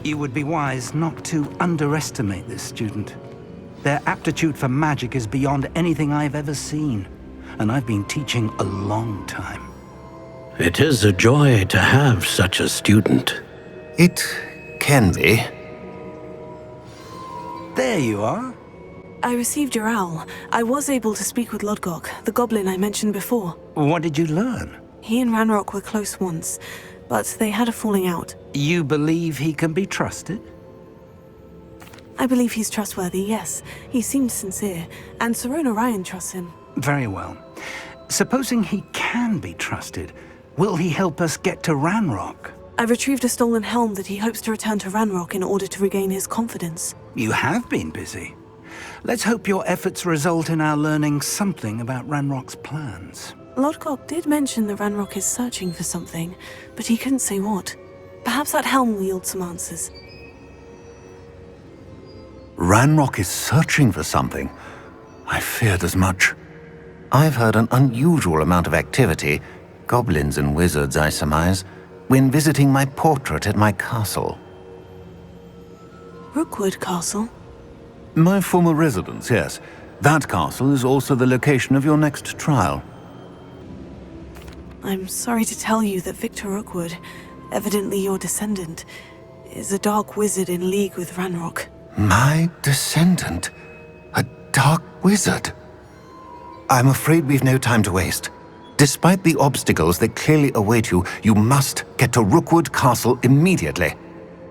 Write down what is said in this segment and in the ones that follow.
You would be wise not to underestimate this student. Their aptitude for magic is beyond anything I've ever seen, and I've been teaching a long time. It is a joy to have such a student. It can be. There you are. I received your owl. I was able to speak with Lodgok, the goblin I mentioned before. What did you learn? He and Ranrock were close once, but they had a falling out. You believe he can be trusted? I believe he's trustworthy, yes. He seems sincere, and Sirona Orion trusts him. Very well. Supposing he can be trusted, will he help us get to Ranrock? I've retrieved a stolen helm that he hopes to return to Ranrock in order to regain his confidence. You have been busy. Let's hope your efforts result in our learning something about Ranrock's plans. Lodgok did mention that Ranrock is searching for something, but he couldn't say what. Perhaps that helm will yield some answers. Ranrock is searching for something. I feared as much. I've heard an unusual amount of activity, goblins and wizards, I surmise, when visiting my portrait at my castle. Rookwood Castle? My former residence, yes. That castle is also the location of your next trial. I'm sorry to tell you that Victor Rookwood, evidently your descendant, is a dark wizard in league with Ranrock. My descendant? A dark wizard? I'm afraid we've no time to waste. Despite the obstacles that clearly await you, you must get to Rookwood Castle immediately.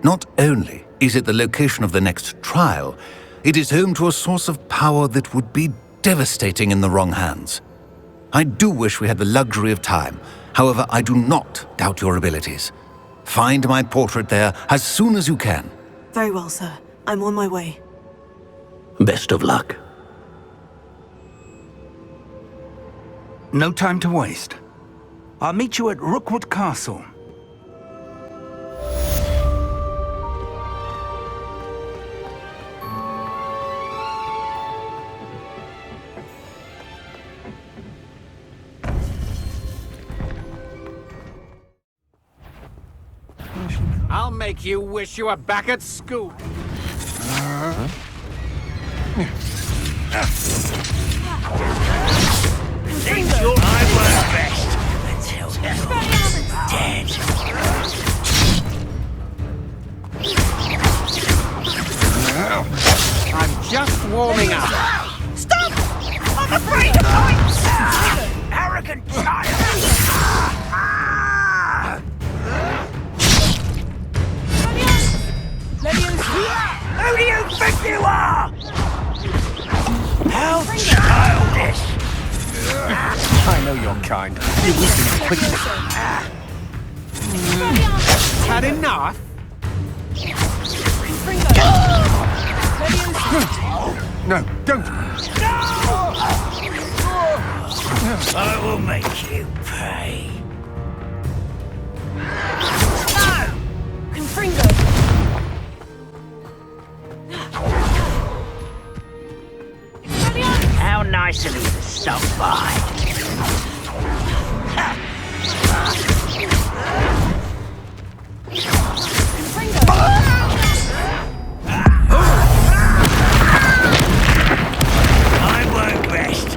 Not only is it the location of the next trial, it is home to a source of power that would be devastating in the wrong hands. I do wish we had the luxury of time. However, I do not doubt your abilities. Find my portrait there as soon as you can. Very well, sir. I'm on my way. Best of luck. No time to waste. I'll meet you at Rookwood Castle. I'll make you wish you were back at school. Think your I work best until everyone's dead. I'm just warming up. Stop! I'm afraid of heights! Arrogant child! Who do you think you are? How childish! I know your kind. You weaken quickly. Had enough? No, don't. I will make you pay. How nice of you to stop by. I work best.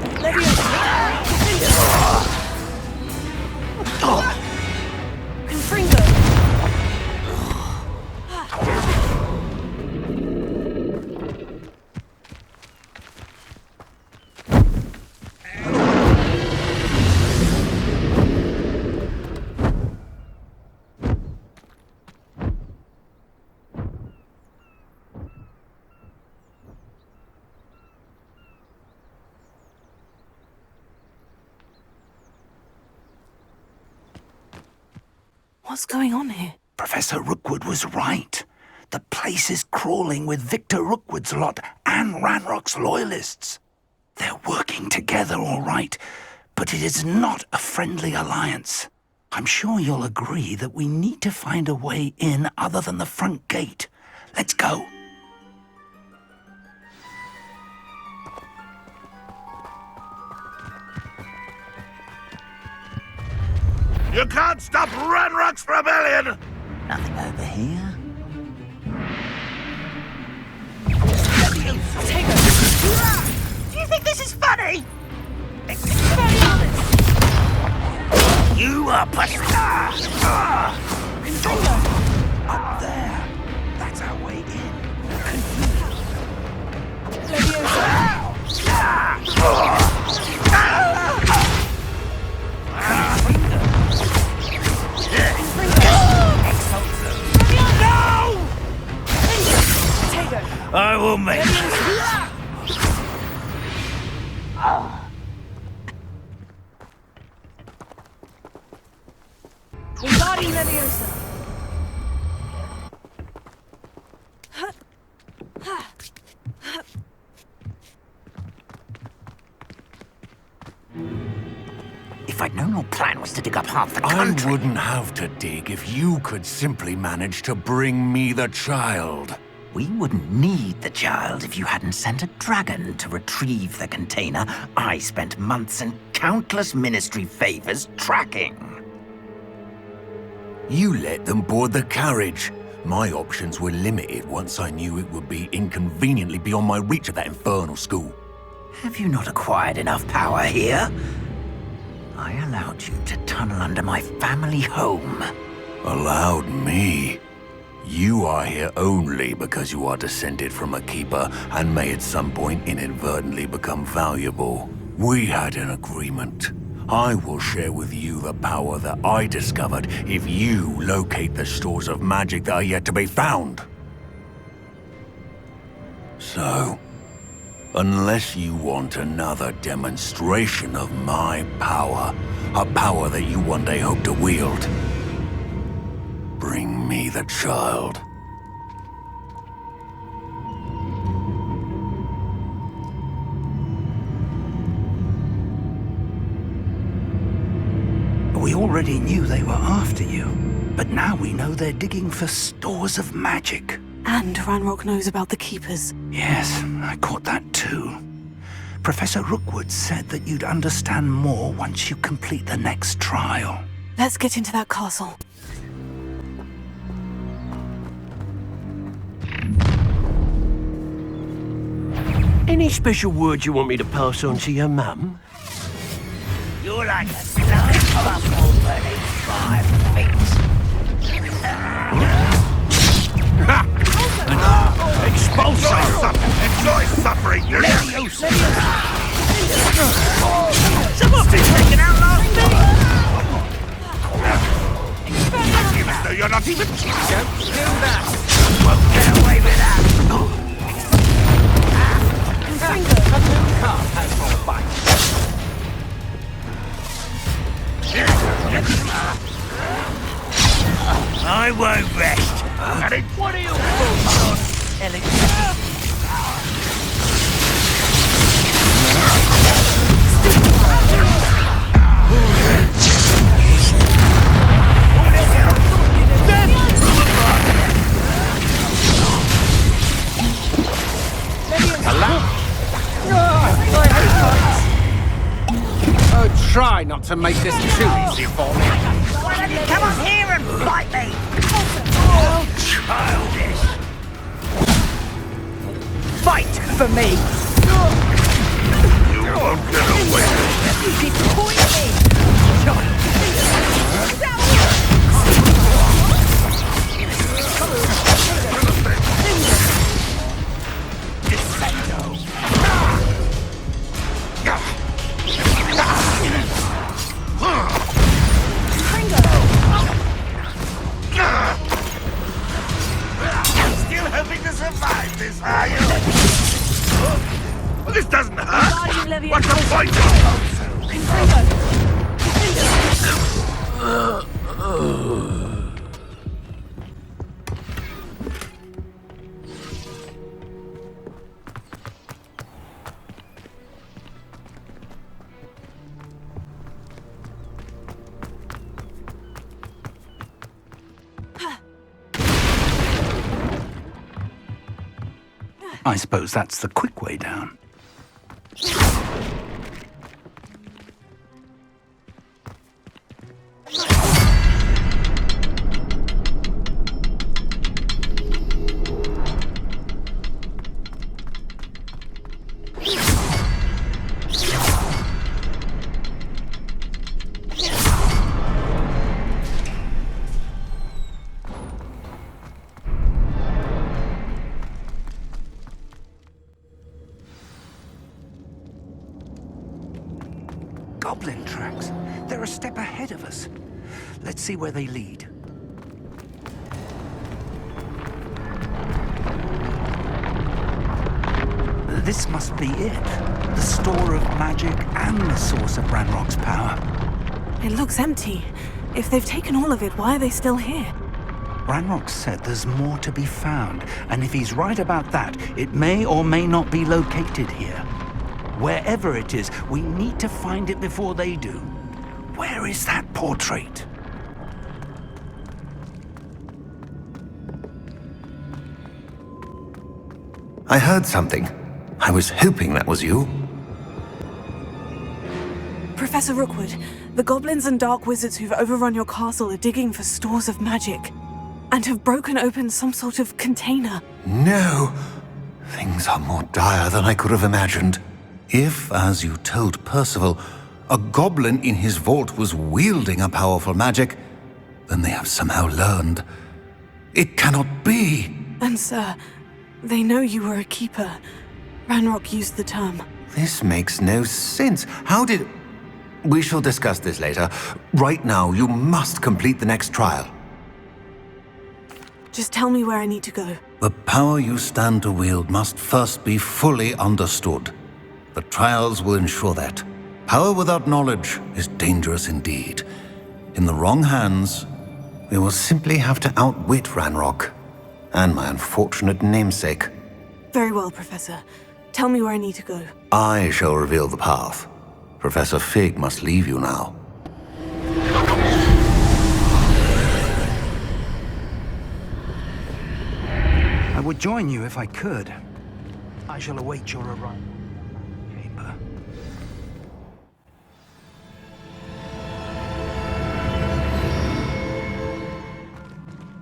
What's going on here? Professor Rookwood was right. The place is crawling with Victor Rookwood's lot and Ranrock's loyalists. They're working together all right, but it is not a friendly alliance. I'm sure you'll agree that we need to find a way in other than the front gate. Let's go. You can't stop Ranrock's rebellion! Nothing over here. Take her. Do you think this is funny? You are pasta! Up there. That's our way in. I will make Wingardium Leviosa. If I'd known your plan was to dig up half the country... I wouldn't have to dig if you could simply manage to bring me the child. We wouldn't need the child if you hadn't sent a dragon to retrieve the container I spent months and countless ministry favors tracking. You let them board the carriage. My options were limited once I knew it would be inconveniently beyond my reach at that infernal school. Have you not acquired enough power here? I allowed you to tunnel under my family home. Allowed me? You are here only because you are descended from a keeper and may at some point inadvertently become valuable. We had an agreement. I will share with you the power that I discovered if you locate the stores of magic that are yet to be found. So, unless you want another demonstration of my power, a power that you one day hope to wield, bring me the child. We already knew they were after you, but now we know they're digging for stores of magic. And Ranrock knows about the Keepers. Yes, I caught that too. Professor Rookwood said that you'd understand more once you complete the next trial. Let's get into that castle. Any special words you want me to pass on to your mum? You're like a slice of apple burning 5 feet. Expulso! Enjoy suffering, you Someone's been taken out last week! You must know you're not even... Don't do that! Won't get away with that! A new car has more bite. I won't rest. What are you fools on, Alex? Oh, try not to make this too easy for me. Come on here and fight me! Oh, childish! Fight for me! You won't get away with it! Disappoint me! Still hoping to survive this, are you? Well, this doesn't hurt! What's the point? I suppose that's the quick way down. goblin tracks. They're a step ahead of us. Let's see where they lead. This must be it. The store of magic and the source of Ranrock's power. It looks empty. If they've taken all of it, why are they still here? Ranrock said there's more to be found, and if he's right about that, it may or may not be located here. Wherever it is, we need to find it before they do. Where is that portrait? I heard something. I was hoping that was you. Professor Rookwood, the goblins and dark wizards who've overrun your castle are digging for stores of magic and have broken open some sort of container. No! Things are more dire than I could have imagined. If, as you told Percival, a goblin in his vault was wielding a powerful magic, then they have somehow learned. It cannot be! And sir, they know you were a keeper. Ranrock used the term. This makes no sense. How did... We shall discuss this later. Right now, you must complete the next trial. Just tell me where I need to go. The power you stand to wield must first be fully understood. The trials will ensure that. Power without knowledge is dangerous indeed. In the wrong hands, we will simply have to outwit Ranrock and my unfortunate namesake. Very well, Professor. Tell me where I need to go. I shall reveal the path. Professor Fig must leave you now. I would join you if I could. I shall await your arrival. Chamber.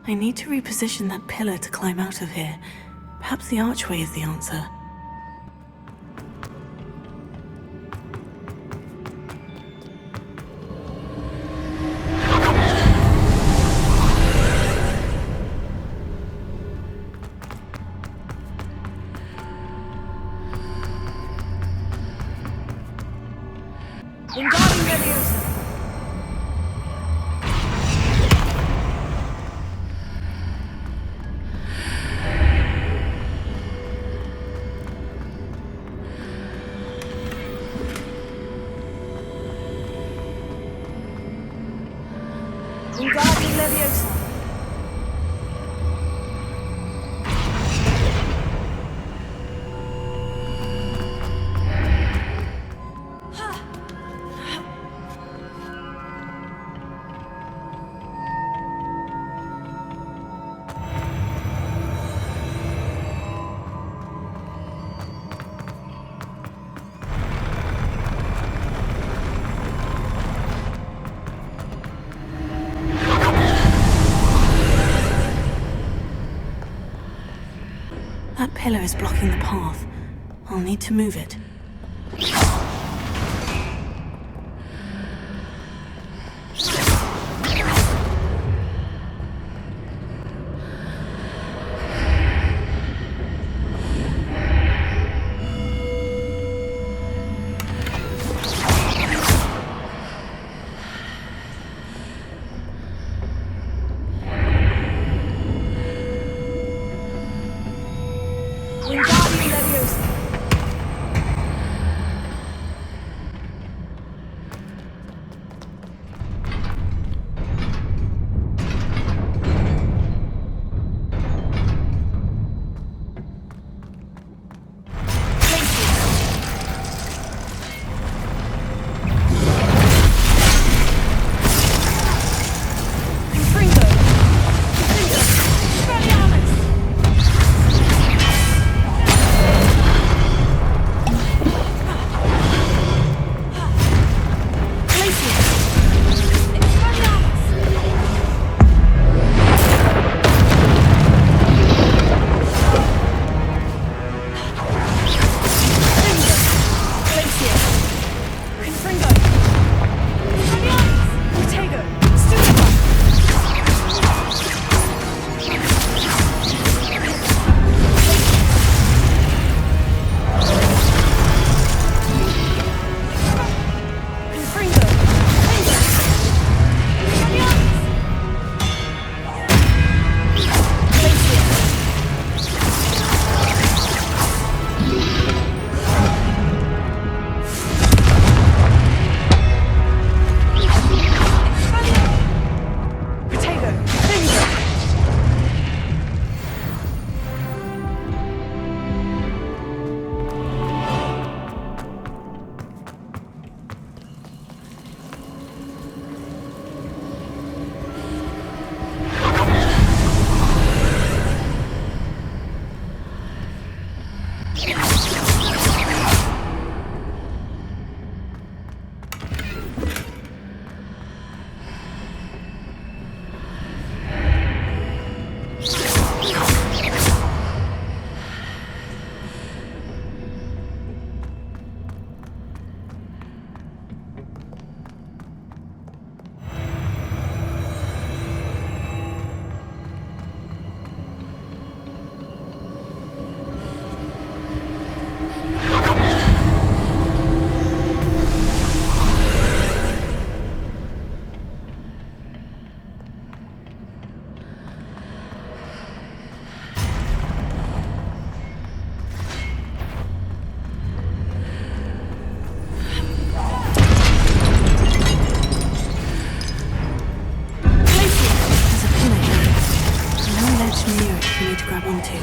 I need to reposition that pillar to climb out of here. Perhaps the archway is the answer. That pillar is blocking the path. I'll need to move it. we need to grab onto.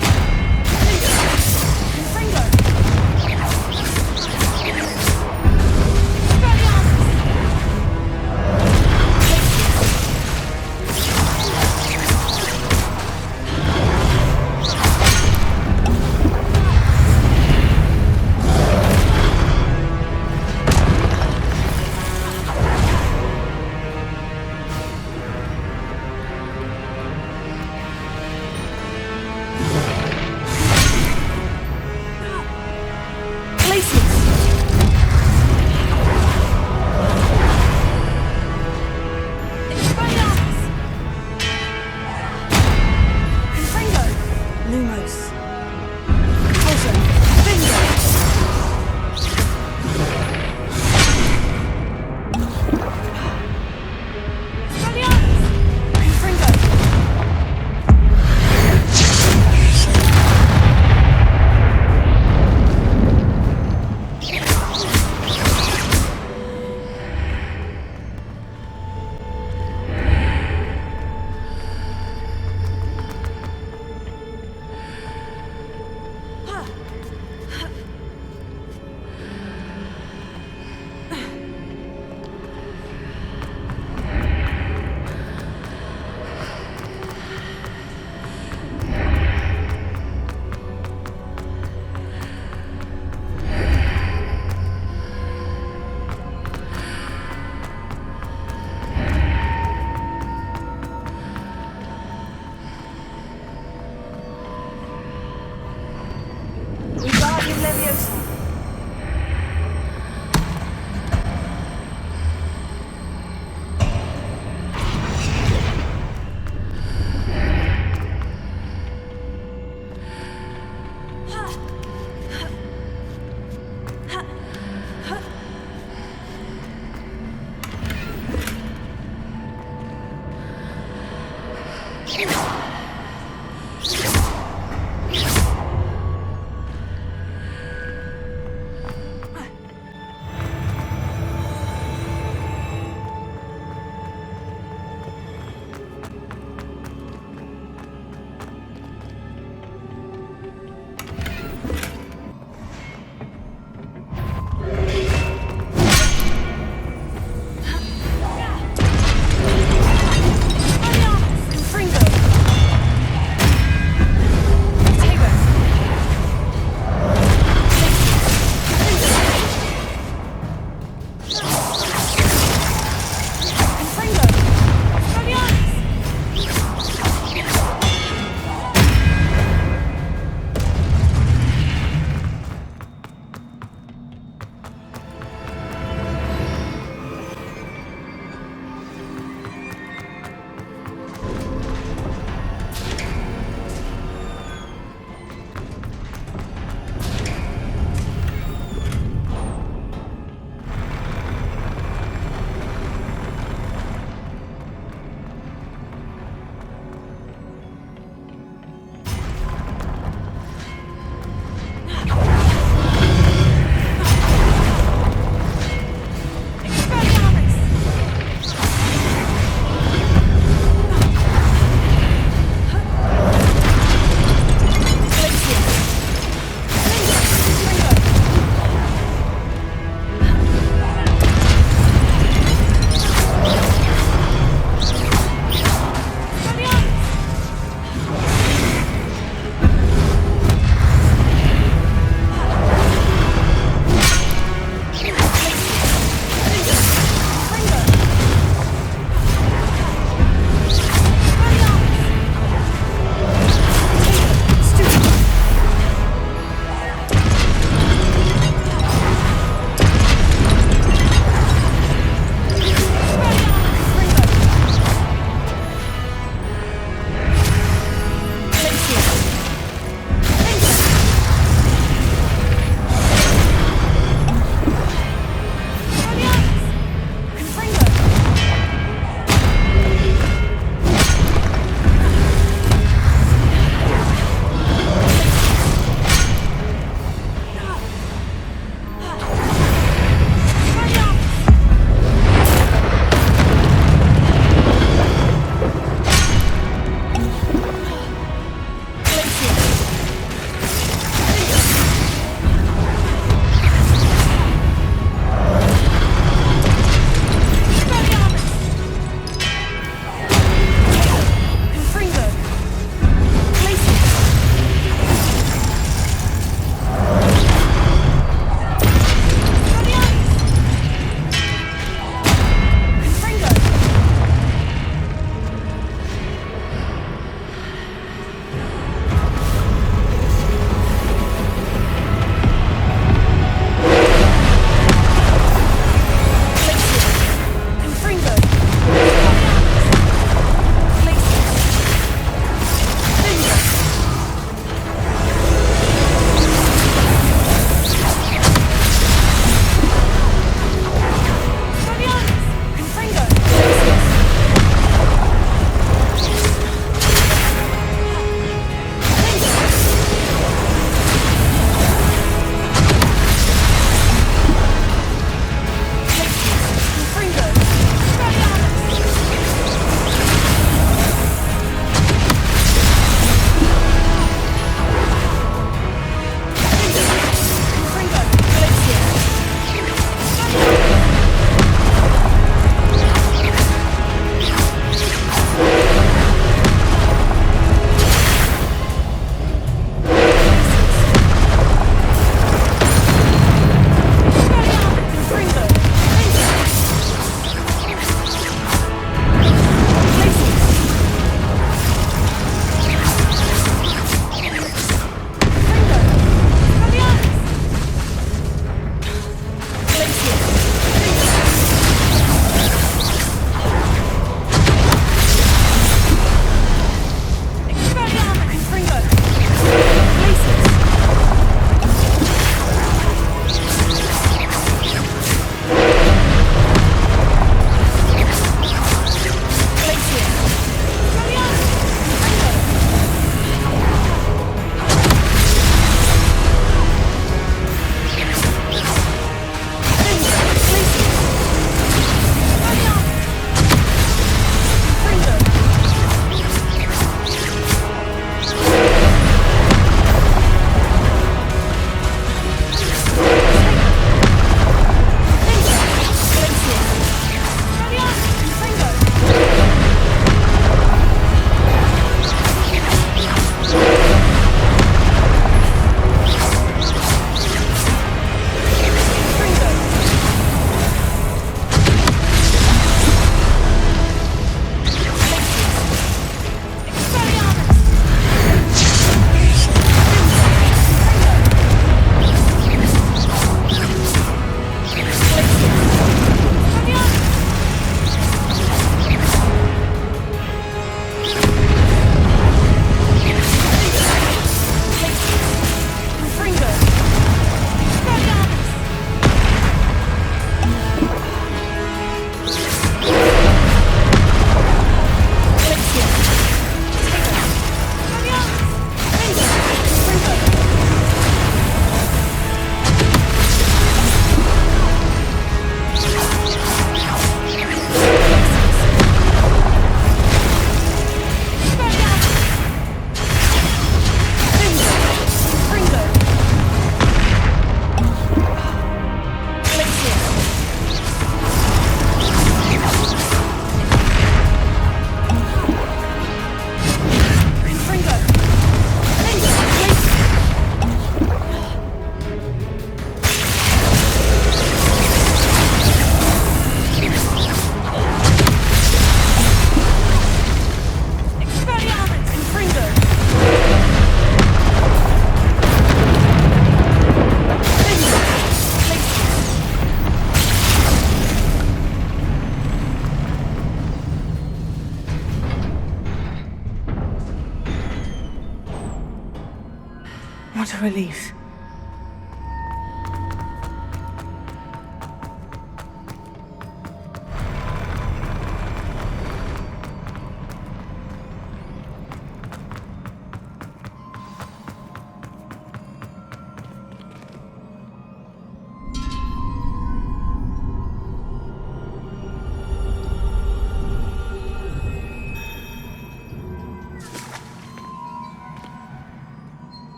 What a relief.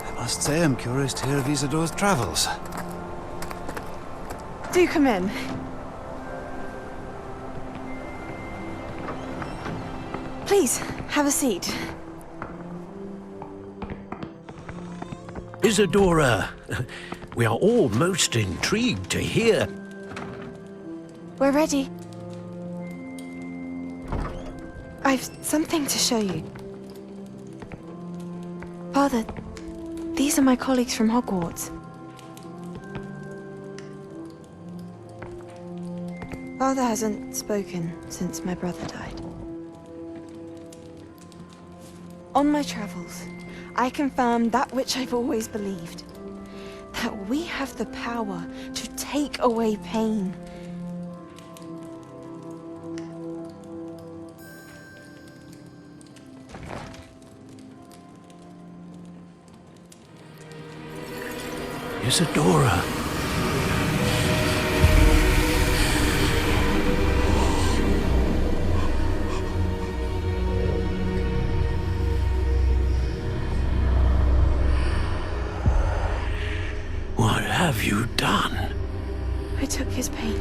I must say I'm curious to hear of Isidore's travels. Do come in. Please, have a seat. Isadora, we are all most intrigued to hear. We're ready. I've something to show you. Father, these are my colleagues from Hogwarts. Father hasn't spoken since my brother died. On my travels, I confirmed that which I've always believed. That we have the power to take away pain. Isadora. What have you done? I took his pain.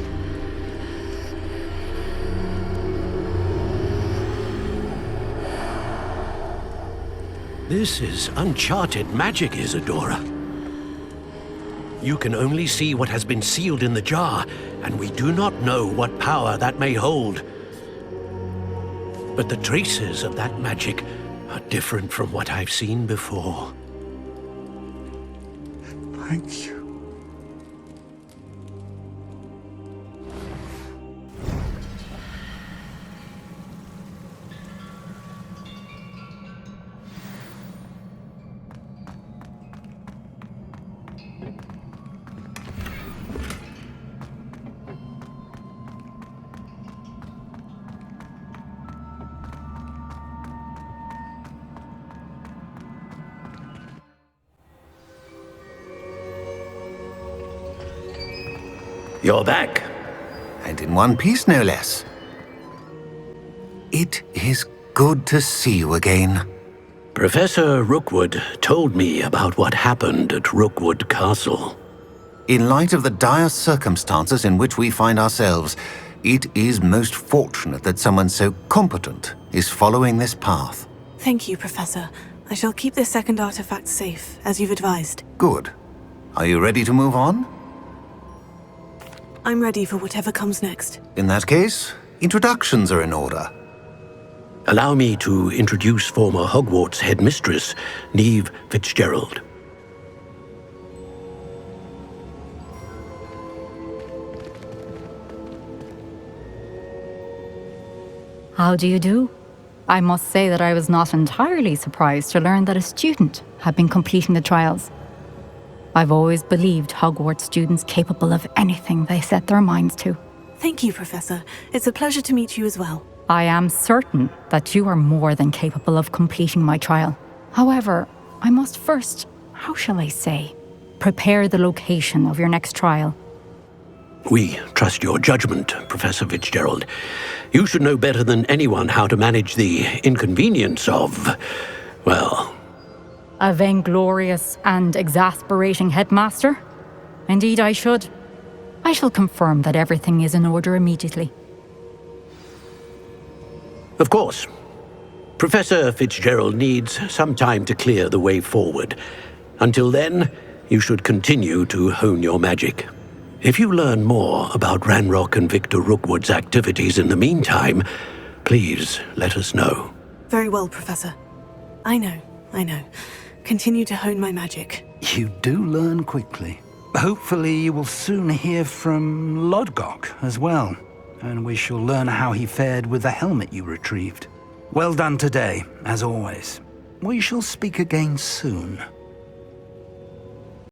This is uncharted magic, Isadora. You can only see what has been sealed in the jar, and we do not know what power that may hold. But the traces of that magic are different from what I've seen before. Thank you. You're back. And in one piece, no less. It is good to see you again. Professor Rookwood told me about what happened at Rookwood Castle. In light of the dire circumstances in which we find ourselves, it is most fortunate that someone so competent is following this path. Thank you, Professor. I shall keep this second artifact safe, as you've advised. Good. Are you ready to move on? I'm ready for whatever comes next. In that case, introductions are in order. Allow me to introduce former Hogwarts headmistress, Neve Fitzgerald. How do you do? I must say that I was not entirely surprised to learn that a student had been completing the trials. I've always believed Hogwarts students capable of anything they set their minds to. Thank you, Professor. It's a pleasure to meet you as well. I am certain that you are more than capable of completing my trial. However, I must first, how shall I say, prepare the location of your next trial. We trust your judgment, Professor Fitzgerald. You should know better than anyone how to manage the inconvenience of, well... A vainglorious and exasperating headmaster? Indeed I should. I shall confirm that everything is in order immediately. Of course. Professor Fitzgerald needs some time to clear the way forward. Until then, you should continue to hone your magic. If you learn more about Ranrock and Victor Rookwood's activities in the meantime, please let us know. Very well, Professor. I know. Continue to hone my magic. You do learn quickly. Hopefully you will soon hear from Lodgok as well, and we shall learn how he fared with the helmet you retrieved. Well done today, as always. We shall speak again soon.